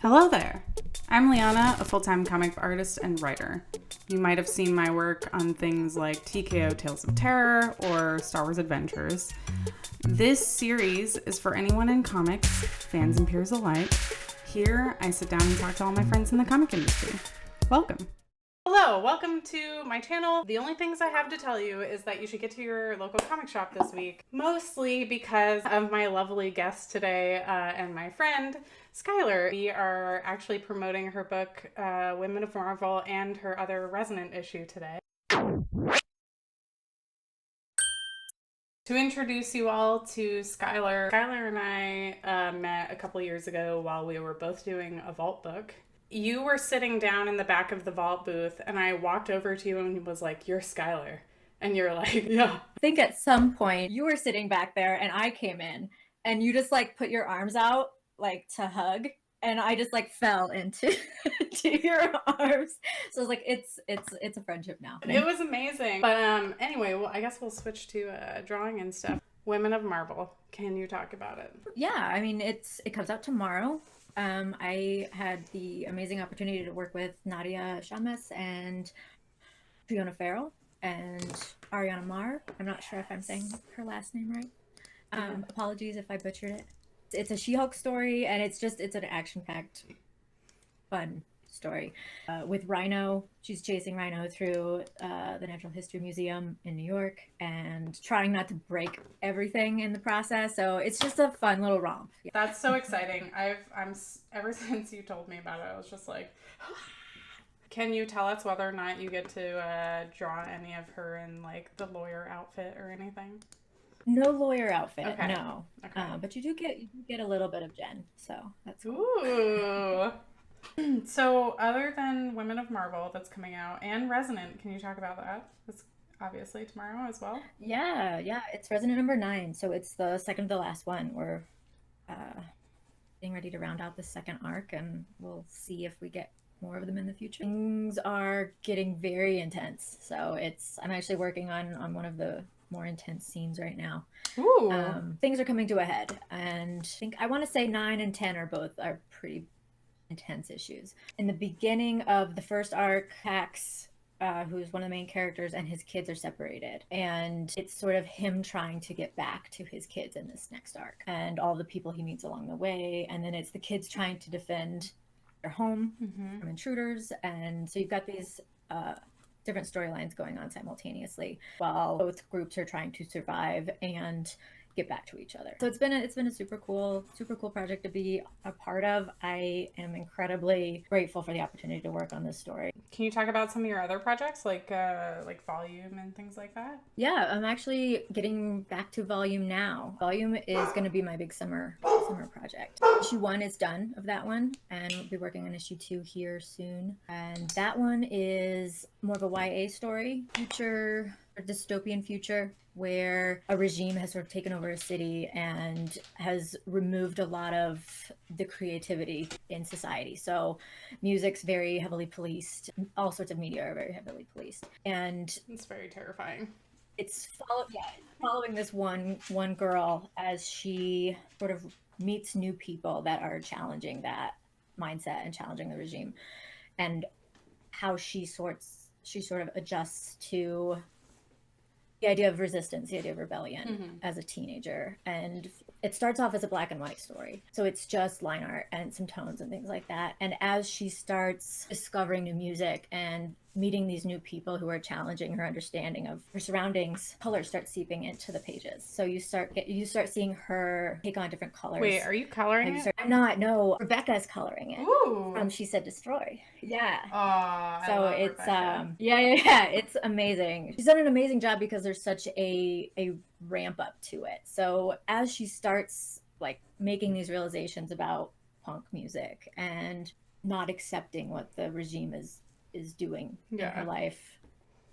Hello there. I'm Liana, a full-time comic artist and writer. You might have seen my work on things like TKO Tales of Terror or Star Wars Adventures. This series is for anyone in comics, fans and peers alike. Here, I sit down and talk to all my friends in the comic industry. Welcome. Hello, welcome to my channel. The only things I have to tell you is that you should get to your local comic shop this week, mostly because of my lovely guest today and my friend, Skylar. We are actually promoting her book, Women of Marvel, and her other Resonant issue today. To introduce you all to Skylar, Skylar and I met a couple years ago while we were both doing a vault book. You were sitting down in the back of the vault booth, and I walked over to you and was like, "You're Skylar." And you're like, "Yeah." I think at some point you were sitting back there and I came in and you just like put your arms out like to hug, and I just like fell into to your arms. So I was like, it's a friendship now. It was amazing. But anyway, well, I guess we'll switch to drawing and stuff. Women of Marvel. Can you talk about it? Yeah, I mean it comes out tomorrow. I had the amazing opportunity to work with Nadia Shamas and Fiona Farrell and Ariana Mar. I'm not sure if I'm saying her last name right. Apologies if I butchered it. It's a She-Hulk story, and it's an action-packed, fun story with Rhino. She's chasing Rhino through the Natural History Museum in New York and trying not to break everything in the process. So it's just a fun little romp. Yeah. That's so exciting. I'm ever since you told me about it, I was just like, can you tell us whether or not you get to draw any of her in like the lawyer outfit or anything? No lawyer outfit, okay. No. Okay. But you do get a little bit of Jen, so that's cool. Ooh. So other than Women of Marvel that's coming out and Resonant, can you talk about that? It's obviously tomorrow as well. Yeah, it's Resonant number 9, so it's the second to the last one. We're getting ready to round out the second arc, and we'll see if we get more of them in the future. Things are getting very intense, so I'm actually working on one of the more intense scenes right now. Ooh. Things are coming to a head, and I want to say 9 and 10 are pretty intense issues. In the beginning of the first arc, Pax, who's one of the main characters, and his kids are separated, and it's sort of him trying to get back to his kids in this next arc and all the people he meets along the way, and then it's the kids trying to defend their home from intruders. And so you've got these different storylines going on simultaneously while both groups are trying to survive and get back to each other. So it's been a super cool project to be a part of. I am incredibly grateful for the opportunity to work on this story. Can you talk about some of your other projects, like Volume and things like that? Yeah, I'm actually getting back to Volume now. Volume is going to be my big summer project. Issue 1 is done of that one, and we'll be working on issue 2 here soon. And that one is more of a YA story, a dystopian future where a regime has sort of taken over a city and has removed a lot of the creativity in society. So music's very heavily policed. All sorts of media are very heavily policed. And it's very terrifying. It's following this one girl as she sort of meets new people that are challenging that mindset and challenging the regime, and how she sort of adjusts to the idea of resistance, the idea of rebellion as a teenager. And it starts off as a black and white story. So it's just line art and some tones and things like that. And as she starts discovering new music and meeting these new people who are challenging her understanding of her surroundings, colors start seeping into the pages. So you start seeing her take on different colors. Wait, are you coloring it? I'm not. No, Rebecca's coloring it. Ooh. From She Said Destroy. Yeah. Oh, so it's yeah, it's amazing. She's done an amazing job because there's such a ramp up to it. So as she starts like making these realizations about punk music and not accepting what the regime is doing in her life,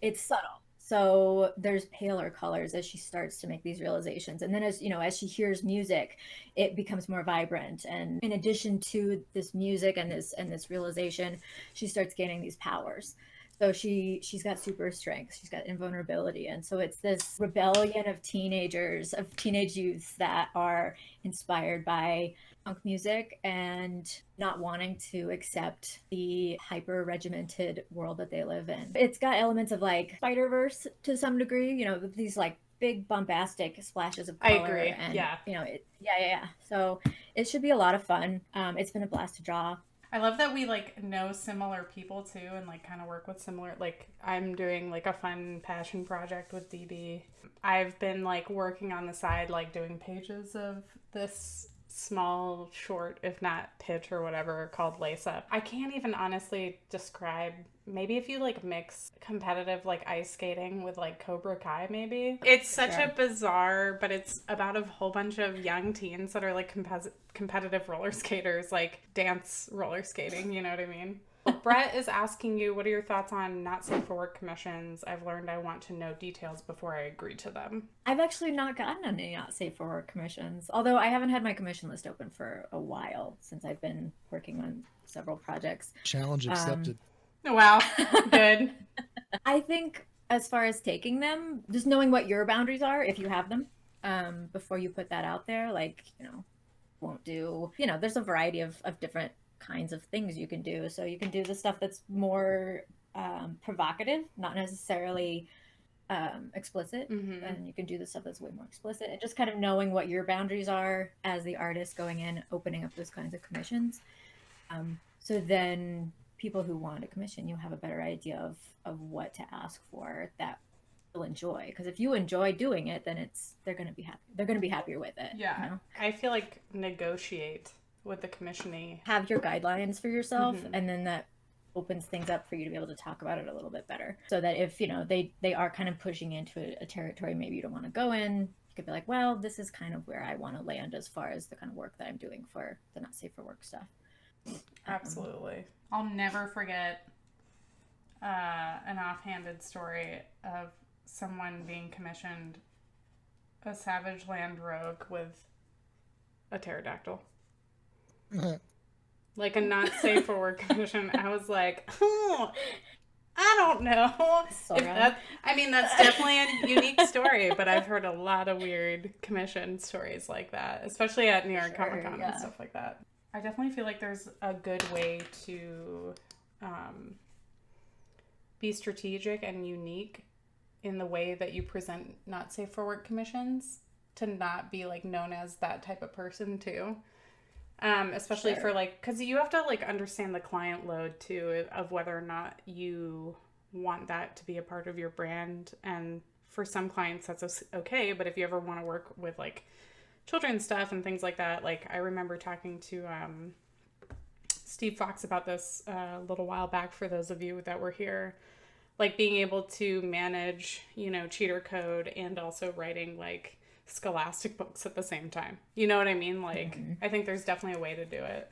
it's subtle. So there's paler colors as she starts to make these realizations. And then as she hears music, it becomes more vibrant. And in addition to this music and this realization, she starts gaining these powers. So she's got super strength, she's got invulnerability. And so it's this rebellion of teenage youths that are inspired by punk music and not wanting to accept the hyper regimented world that they live in. It's got elements of like Spider-Verse to some degree, you know, these like big bombastic splashes of color. I agree. And yeah. you know, yeah. So it should be a lot of fun. It's been a blast to draw. I love that we like know similar people too and like kind of work with similar, like I'm doing like a fun passion project with DB. I've been like working on the side like doing pages of this small short, if not pitch or whatever, called Lace Up. I can't even honestly describe. Maybe if you like mix competitive like ice skating with like Cobra Kai, maybe. It's such a bizarre, but it's about a whole bunch of young teens that are like competitive roller skaters, like dance roller skating, you know what I mean? Brett is asking you, what are your thoughts on not safe for work commissions? I've learned I want to know details before I agree to them. I've actually not gotten any not safe for work commissions, although I haven't had my commission list open for a while since I've been working on several projects. Challenge accepted. Wow, good. I think as far as taking them, just knowing what your boundaries are, if you have them, before you put that out there, like, you know, won't do, you know, there's a variety of different kinds of things you can do. So you can do the stuff that's more provocative, not necessarily explicit, and you can do the stuff that's way more explicit, and just kind of knowing what your boundaries are as the artist going in, opening up those kinds of commissions. So then people who want a commission, you'll have a better idea of what to ask for that will enjoy. Because if you enjoy doing it, then they're going to be happy. They're going to be happier with it. Yeah. You know? I feel like negotiate with the commissionee. Have your guidelines for yourself, and then that opens things up for you to be able to talk about it a little bit better. So that if, you know, they are kind of pushing into a territory maybe you don't want to go in, you could be like, well, this is kind of where I want to land as far as the kind of work that I'm doing for the not safe for work stuff. Absolutely. I'll never forget an offhanded story of someone being commissioned a Savage Land rogue with a pterodactyl. Like a not safe for work commission. I was like, oh, I don't know. That's definitely a unique story, but I've heard a lot of weird commission stories like that, especially at New York Comic Con and stuff like that. I definitely feel like there's a good way to be strategic and unique in the way that you present not safe for work commissions, to not be like known as that type of person too. Especially for like, because you have to like understand the client load too of whether or not you want that to be a part of your brand. And for some clients that's okay, but if you ever want to work with like children's stuff and things like that, like I remember talking to Steve Fox about this a little while back, for those of you that were here, like being able to manage, you know, cheater code and also writing like scholastic books at the same time. You know what I mean? Like, I think there's definitely a way to do it.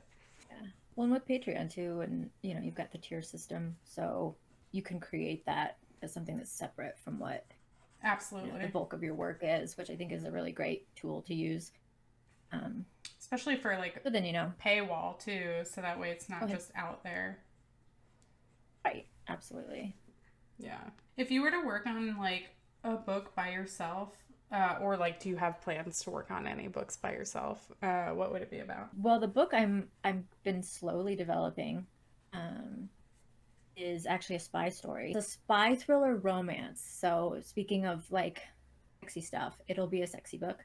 Yeah. Well, and with Patreon too, and you know, you've got the tier system, so you can create that as something that's separate from what absolutely, you know, the bulk of your work is, which I think is a really great tool to use. Especially for like, but then, you know, paywall too, so that way it's not just out there. Right. Absolutely. Yeah. If you were to work on like a book by yourself, or like, do you have plans to work on any books by yourself? What would it be about? Well, the book I've been slowly developing is actually a spy story. It's a spy thriller romance. So speaking of like sexy stuff, it'll be a sexy book.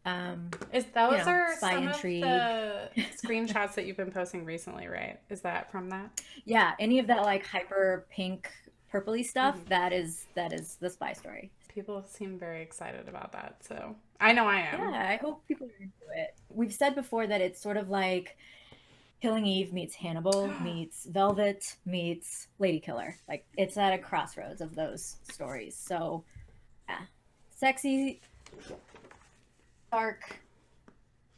Those are spy some intrigue. Of the screenshots that you've been posting recently, right? Is that from that? Yeah, any of that like hyper pink, purpley stuff, that is the spy story. People seem very excited about that, so I know I am. Yeah, I hope people are into it. We've said before that it's sort of like Killing Eve meets Hannibal meets Velvet meets Lady Killer. Like, it's at a crossroads of those stories. So, yeah, sexy, dark,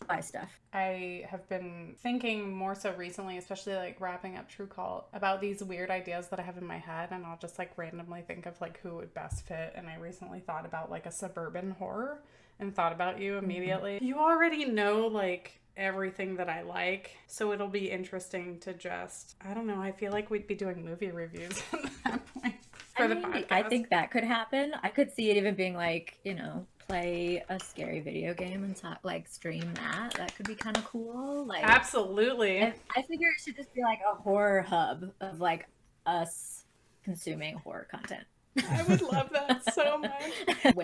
spy stuff. I have been thinking more so recently, especially like wrapping up True Cult, about these weird ideas that I have in my head, and I'll just like randomly think of like who would best fit. And I recently thought about like a suburban horror and thought about you immediately. You already know like everything that I like, so it'll be interesting to just, I don't know, I feel like we'd be doing movie reviews at that point for the podcast. I think that could happen. I could see it even being like, you know, play a scary video game and talk, like stream that. That could be kind of cool. Like, Absolutely. I figure it should just be like a horror hub of like us consuming horror content. I would love that so much.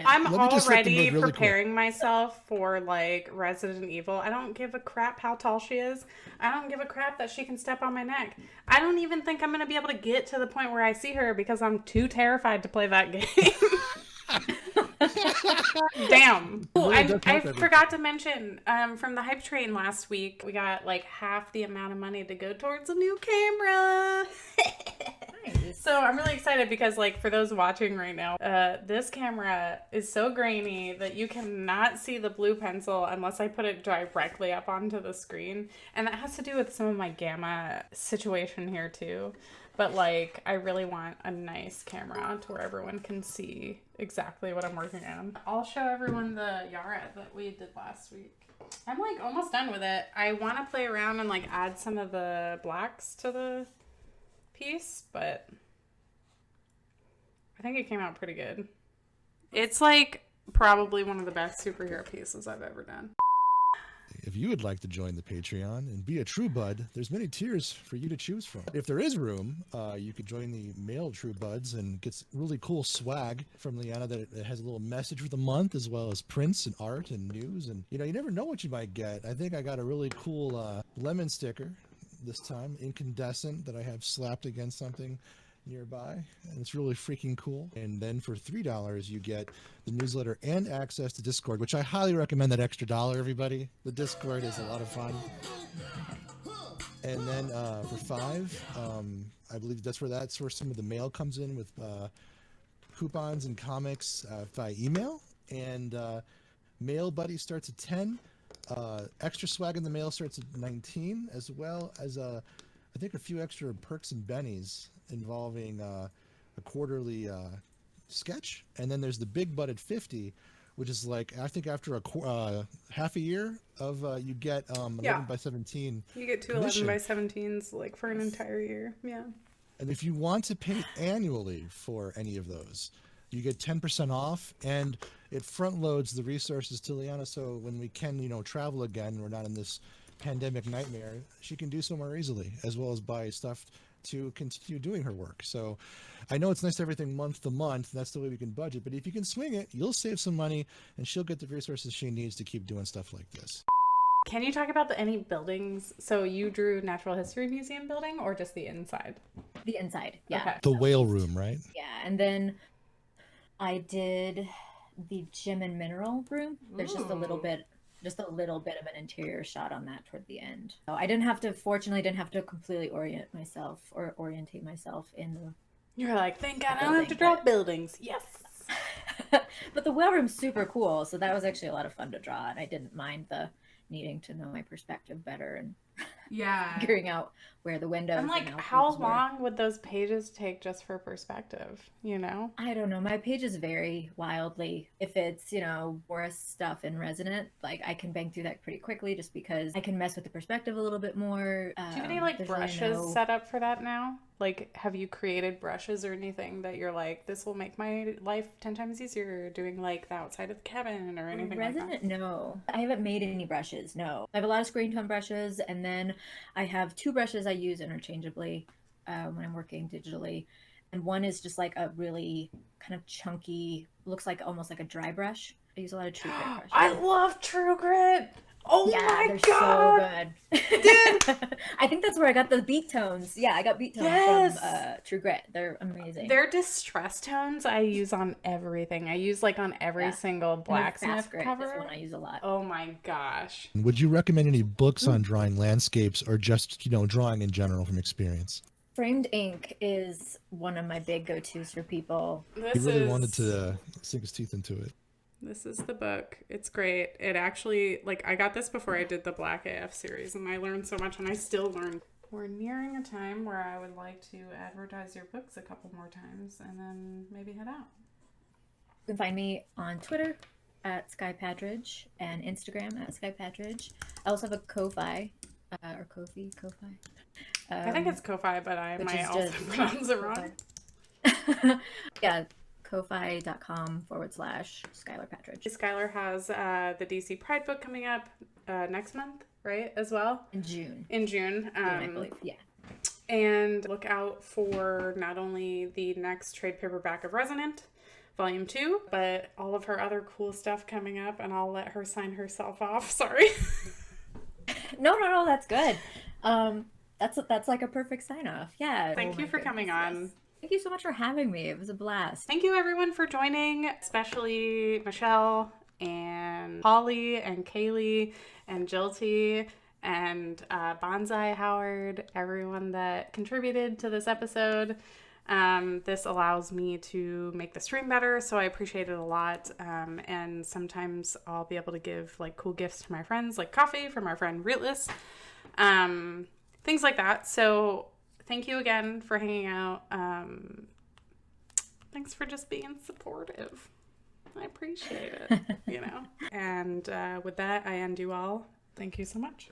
I'm already preparing myself for like Resident Evil. I don't give a crap how tall she is. I don't give a crap that she can step on my neck. I don't even think I'm going to be able to get to the point where I see her because I'm too terrified to play that game. Damn. Oh, I forgot to mention, from the hype train last week, we got like half the amount of money to go towards a new camera. Nice. So I'm really excited because, like, for those watching right now, this camera is so grainy that you cannot see the blue pencil unless I put it directly up onto the screen. And that has to do with some of my gamma situation here too. But, like, I really want a nice camera to where everyone can see exactly what I'm working on. I'll show everyone the Yara that we did last week. I'm, like, almost done with it. I want to play around and, like, add some of the blacks to the piece, but I think it came out pretty good. It's, like, probably one of the best superhero pieces I've ever done. If you would like to join the Patreon and be a True Bud, there's many tiers for you to choose from. If there is room, you could join the male True Buds and get really cool swag from Liana that has a little message for the month, as well as prints and art and news. And, you know, you never know what you might get. I think I got a really cool lemon sticker this time, incandescent, that I have slapped against something nearby, and it's really freaking cool. And then for $3 you get the newsletter and access to Discord, which I highly recommend. That extra $1, everybody. The Discord is a lot of fun. And then for $5, I believe that's where some of the mail comes in, with coupons and comics via email. And Mail Buddy starts at $10. Extra swag in the mail starts at $19, as well as I think a few extra perks and bennies involving a quarterly sketch. And then there's the Big Bud at $50, which is like, I think after a half a year of you get 11 by 17. You get two commission. 11 by 17s like for an entire year. Yeah. And if you want to pay annually for any of those, you get 10% off, and it front loads the resources to Liana, so when we can, you know, travel again, we're not in this pandemic nightmare, she can do so more easily, as well as buy stuff to continue doing her work. So I know it's nice to everything month to month, and that's the way we can budget, but if you can swing it, you'll save some money, and she'll get the resources she needs to keep doing stuff like this. Can you talk about any buildings? So you drew Natural History Museum building, or just the inside? The inside, yeah. Okay. The whale room, right? Yeah, and then I did the gem and mineral room. There's just a little bit of an interior shot on that toward the end. So I fortunately didn't have to completely orientate myself in the... You're like, thank God I don't have to draw buildings. Yes. But the whale room's super cool, so that was actually a lot of fun to draw, and I didn't mind the needing to know my perspective better and figuring out where the windows. I'm like, how long would those pages take just for perspective, you know? I don't know. My pages vary wildly. If it's, you know, Boris stuff in Resonant, like I can bang through that pretty quickly just because I can mess with the perspective a little bit more. Do you have any like brushes set up for that now? Like, have you created brushes or anything that you're like, this will make my life 10 times easier, doing like the outside of the cabin or anything Resonant, like that? No. I haven't made any brushes, no. I have a lot of screen tone brushes, and then I have 2 brushes I use interchangeably when I'm working digitally. And one is just like a really kind of chunky, looks like almost like a dry brush. I use a lot of True Grit brushes. I love True Grit! Oh yeah, my they're God! So good. Dude! I think that's where I got the beat tones. Yeah, I got beat tones from True Grit. They're amazing. Their distress tones I use on everything. I use like on every single blacksmith cover. That's one I use a lot. Oh my gosh. Would you recommend any books on drawing landscapes, or just, you know, drawing in general from experience? Framed ink is one of my big go-tos for people. He really wanted to sink his teeth into it. This is the book. It's great. It actually, like, I got this before I did the Black AF series, and I learned so much, and I still learn. We're nearing a time where I would like to advertise your books a couple more times, and then maybe head out. You can find me on Twitter at Sky Patridge and Instagram at Sky Patridge. I also have a Ko-Fi, or Ko-Fi. I think it's Ko-Fi, but I might also pronounce it wrong. Yeah, ko-fi.com/Skylar Patridge. Skylar has the DC Pride book coming up next month, right, as well? In June. In June. I believe, yeah. And look out for not only the next trade paperback of Resonant, Volume 2, but all of her other cool stuff coming up, and I'll let her sign herself off. Sorry. No, that's good. That's like a perfect sign off. Yeah. Thank you for coming on. Yes. Thank you so much for having me. It was a blast. Thank you everyone for joining, especially Michelle and Holly and Kaylee and Jilty and Bonsai Howard, everyone that contributed to this episode. This allows me to make the stream better, so I appreciate it a lot. And sometimes I'll be able to give like cool gifts to my friends, like coffee from our friend Rootless, things like that. So thank you again for hanging out. Thanks for just being supportive. I appreciate it, And with that, I end you all. Thank you so much.